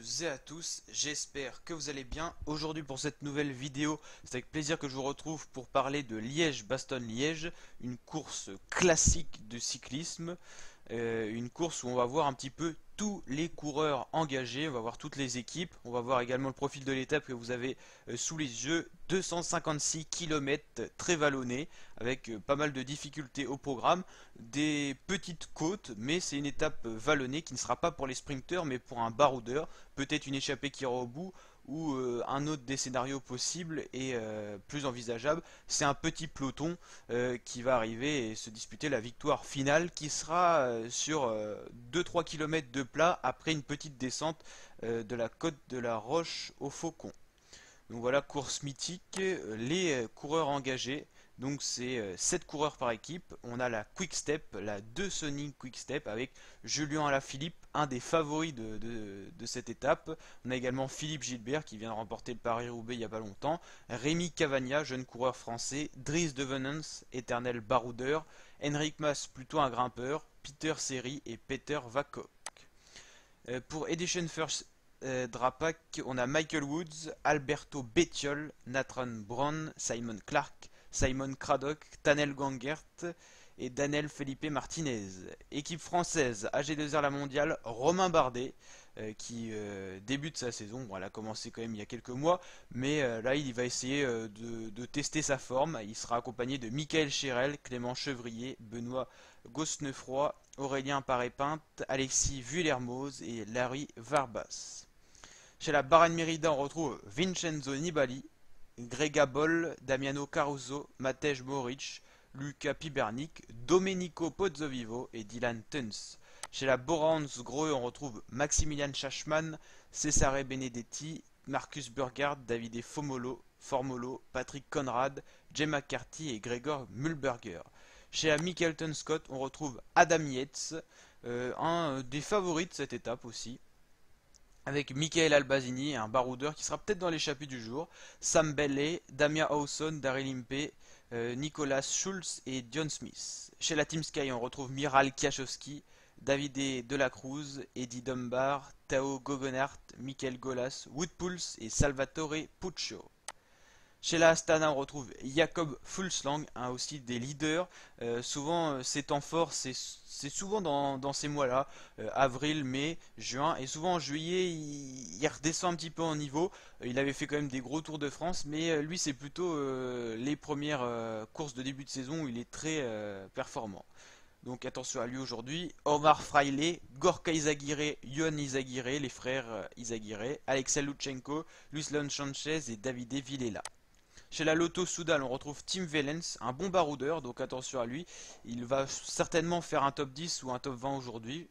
et à tous, j'espère que vous allez bien. Aujourd'hui pour cette nouvelle vidéo, c'est avec plaisir que je vous retrouve pour parler de Liège-Bastogne-Liège, une course classique de cyclisme, une course où on va voir un petit peu tous les coureurs engagés, on va voir toutes les équipes, on va voir également le profil de l'étape que vous avez sous les yeux, 256 km très vallonnés, avec pas mal de difficultés au programme, des petites côtes, mais c'est une étape vallonnée qui ne sera pas pour les sprinteurs, mais pour un baroudeur, peut-être une échappée qui ira au bout, ou un autre des scénarios possibles et plus envisageable, c'est un petit peloton qui va arriver et se disputer la victoire finale qui sera sur 2-3 km de plat après une petite descente de la côte de la Roche au Faucon. Donc voilà, course mythique, les coureurs engagés. Donc c'est 7 coureurs par équipe. On a la Quick Step, la 2 Sonic Quick Step avec Julien Alaphilippe, un des favoris de cette étape. On a également Philippe Gilbert qui vient de remporter le Paris-Roubaix il n'y a pas longtemps. Rémi Cavagna, jeune coureur français. Dries de Venens, éternel baroudeur. Henrik Mas, plutôt un grimpeur. Peter Seri et Peter Vakok. Pour Edition First Drapac, on a Michael Woods, Alberto Bettiol, Nathan Brown, Simon Clark, Simon Craddock, Tanel Gangert et Daniel Felipe Martinez. Équipe française, AG2R la mondiale, Romain Bardet, qui débute sa saison. Bon, elle a commencé quand même il y a quelques mois, mais là il va essayer de tester sa forme. Il sera accompagné de Michael Chérel, Clément Chevrier, Benoît Gosnefroy, Aurélien Paré-Pinte, Alexis Vuillermoz et Larry Varbas. Chez la Bahrain Merida, on retrouve Vincenzo Nibali, Grega Boll, Damiano Caruso, Matej Moric, Luca Pibernik, Domenico Pozzovivo et Dylan Tuns. Chez la Borans Greux, on retrouve Maximilian Schachmann, Cesare Benedetti, Marcus Burgard, Davide Formolo, Patrick Conrad, Jay McCarthy et Gregor Mühlberger. Chez la Michelton Scott, on retrouve Adam Yates, un des favoris de cette étape aussi, avec Michael Albazini, un baroudeur qui sera peut-être dans l'échappée du jour, Sam Bailey, Damien Hawson, Daryl Impey, Nicolas Schulz et John Smith. Chez la Team Sky, on retrouve Miral Kiachowski, Davide Delacruz, Eddie Dunbar, Tao Goggenhardt, Michael Golas, Woodpulse et Salvatore Puccio. Chez la Astana, on retrouve Jacob Fulslang, aussi des leaders. Souvent, ces temps forts, c'est souvent dans ces mois-là, avril, mai, juin. Et souvent en juillet, il redescend un petit peu en niveau. Il avait fait quand même des gros tours de France, mais lui, c'est plutôt les premières courses de début de saison où il est très performant. Donc attention à lui aujourd'hui. Omar Fraile, Gorka Izaguirre, Yohan Izaguirre, les frères Izaguirre, Alexei Lutsenko, Luis Leon Sanchez et Davide Villela. Chez la Lotto Soudal, on retrouve Tim Wellens, un bon baroudeur, donc attention à lui. Il va certainement faire un top 10 ou un top 20 aujourd'hui.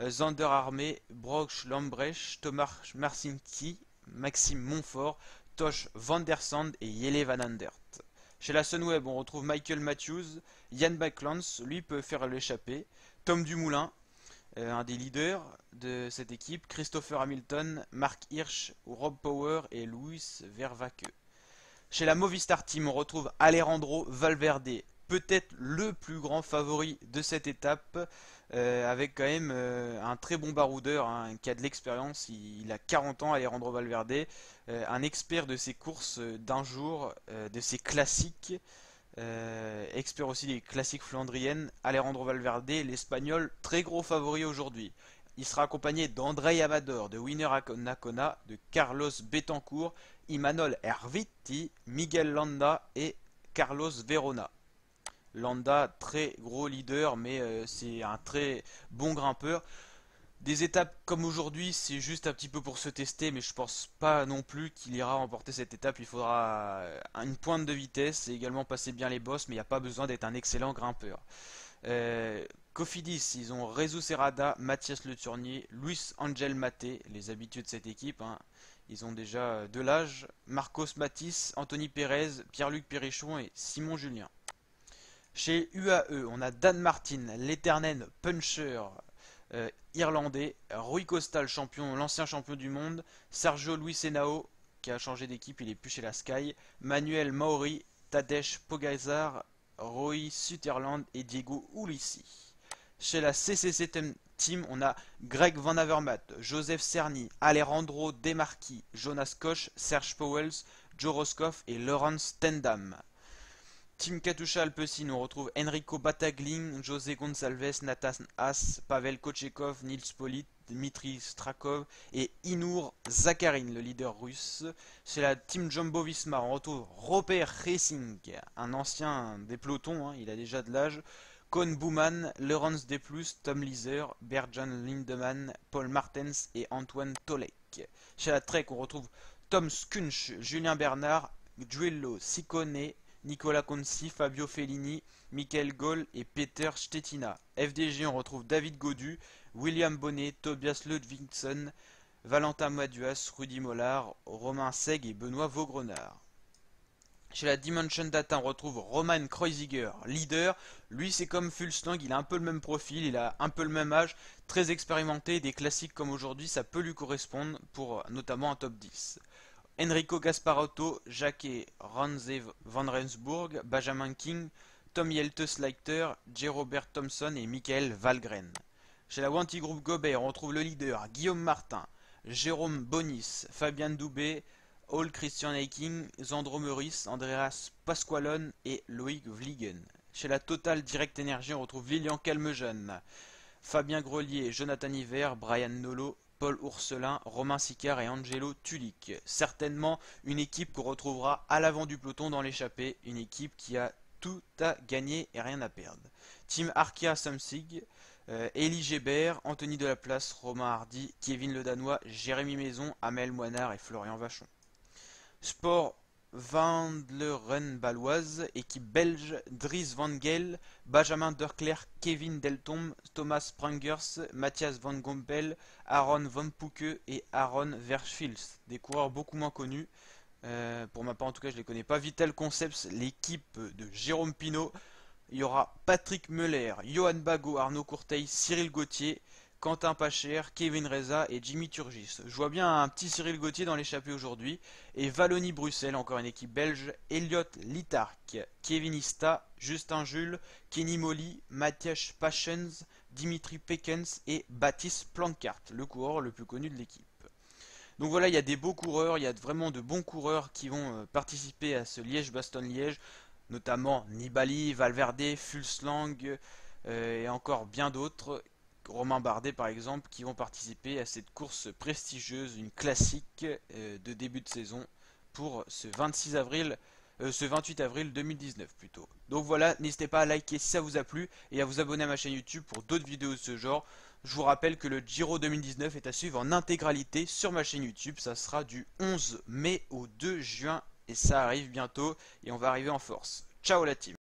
Zander Armé, Brock Lambrecht, Thomas Marcinki, Maxime Montfort, Tosh Van der Sande et Jelle Van Andert. Chez la Sunweb, on retrouve Michael Matthews, Jan Backlands, lui peut faire l'échappée. Tom Dumoulin, un des leaders de cette équipe, Christopher Hamilton, Mark Hirsch, Rob Power et Louis Vervaeke. Chez la Movistar Team, on retrouve Alejandro Valverde, peut-être le plus grand favori de cette étape, avec quand même un très bon baroudeur qui a de l'expérience. Il a 40 ans, Alejandro Valverde, un expert de ses courses d'un jour, de ses classiques, expert aussi des classiques flandriennes. Alejandro Valverde, l'Espagnol, très gros favori aujourd'hui. Il sera accompagné d'Andrei Amador, de Winner Nakona, de Carlos Betancourt, Imanol Erviti, Miguel Landa et Carlos Verona. Landa, très gros leader, mais c'est un très bon grimpeur. Des étapes comme aujourd'hui, c'est juste un petit peu pour se tester, mais je pense pas non plus qu'il ira remporter cette étape. Il faudra une pointe de vitesse et également passer bien les bosses, mais il n'y a pas besoin d'être un excellent grimpeur. Cofidis, ils ont Rezu Serrada, Mathias Le Tournier, Luis Angel Maté, les habitués de cette équipe. Ils ont déjà de l'âge. Marcos Matisse, Anthony Pérez, Pierre-Luc Perrichon et Simon Julien. Chez UAE, on a Dan Martin, l'éternel puncher irlandais, Rui Costa, l'ancien champion du monde, Sergio Luis Henao, qui a changé d'équipe, il est plus chez la Sky, Manuel Mauri, Tadej Pogacar, Roy Sutherland et Diego Ulissi. Chez la CCC team, on a Greg Van Avermaet, Joseph Cerny, Alejandro De Marchi, Jonas Koch, Serge Pauwels, Joe Roscoff et Laurence Stendham. Team Katusha Alpecin, on retrouve Enrico Battaglin, José Gonçalves, Nathan Haas, Pavel Kochekov, Nils Polit, Dmitri Strakov et Inur Zakharin, le leader russe. Chez la Team Jumbo Visma, on retrouve Robert Racing, un ancien des pelotons, il a déjà de l'âge. Kohn Bouman, Laurens Deplus, Tom Lizer, Bert-Jan Lindemann, Paul Martens et Antoine Tolek. Chez la Trek, on retrouve Tom Skunch, Julien Bernard, Giulio Ciccone, Nicolas Conci, Fabio Fellini, Michael Goll et Peter Stettina. FDG, on retrouve David Godu, William Bonnet, Tobias Ludvigsen, Valentin Maduas, Rudy Mollard, Romain Seg et Benoît Vaugrenard. Chez la Dimension Data, on retrouve Roman Kreuziger, leader. Lui, c'est comme Fulslang, il a un peu le même profil, il a un peu le même âge, très expérimenté. Des classiques comme aujourd'hui, ça peut lui correspondre pour notamment un top 10. Enrico Gasparotto, Jacques Ranze van Rensburg, Benjamin King, Tom Yeltes Leiter, J. Robert Thompson et Michael Valgren. Chez la Wanty Group Gobert, on retrouve le leader Guillaume Martin, Jérôme Bonis, Fabien Doubé, Ole Christian Eiking, Zandro Meurice, Andreas Pasqualone et Loïc Vliegen. Chez la Total Direct Energy, on retrouve Lilian Calmejeune, Fabien Grelier, Jonathan Hiver, Brian Nolo, Paul Ourselin, Romain Sicard et Angelo Tulik. Certainement une équipe qu'on retrouvera à l'avant du peloton dans l'échappée, une équipe qui a tout à gagner et rien à perdre. Team Arkea Samsig, Elie Gébert, Anthony Delaplace, Romain Hardy, Kevin Le Danois, Jérémy Maison, Amel Moinard et Florian Vachon. Sport Vandleren-Baloise, équipe belge, Dries Van Geel, Benjamin Derklerk, Kevin Deltom, Thomas Sprangers, Matthias Van Gompel, Aaron Van Pouke et Aaron Verschfils. Des coureurs beaucoup moins connus. Pour ma part en tout cas je les connais pas. Vital Concepts, l'équipe de Jérôme Pinault. Il y aura Patrick Muller, Johan Bagot, Arnaud Courteil, Cyril Gauthier, Quentin Pacher, Kevin Reza et Jimmy Turgis. Je vois bien un petit Cyril Gauthier dans l'échappée aujourd'hui. Et Wallonie-Bruxelles, encore une équipe belge. Elliot Littark, Kevin Ista, Justin Jules, Kenny Molly, Matthias Pachens, Dimitri Pekens et Baptiste Plancart, le coureur le plus connu de l'équipe. Donc voilà, il y a des beaux coureurs, il y a vraiment de bons coureurs qui vont participer à ce Liège-Bastogne-Liège, notamment Nibali, Valverde, Fulslang et encore bien d'autres. Romain Bardet par exemple, qui vont participer à cette course prestigieuse, une classique de début de saison pour ce 28 avril 2019 plutôt. Donc voilà, n'hésitez pas à liker si ça vous a plu et à vous abonner à ma chaîne YouTube pour d'autres vidéos de ce genre. Je vous rappelle que le Giro 2019 est à suivre en intégralité sur ma chaîne YouTube. Ça sera du 11 mai au 2 juin et ça arrive bientôt et on va arriver en force. Ciao la team!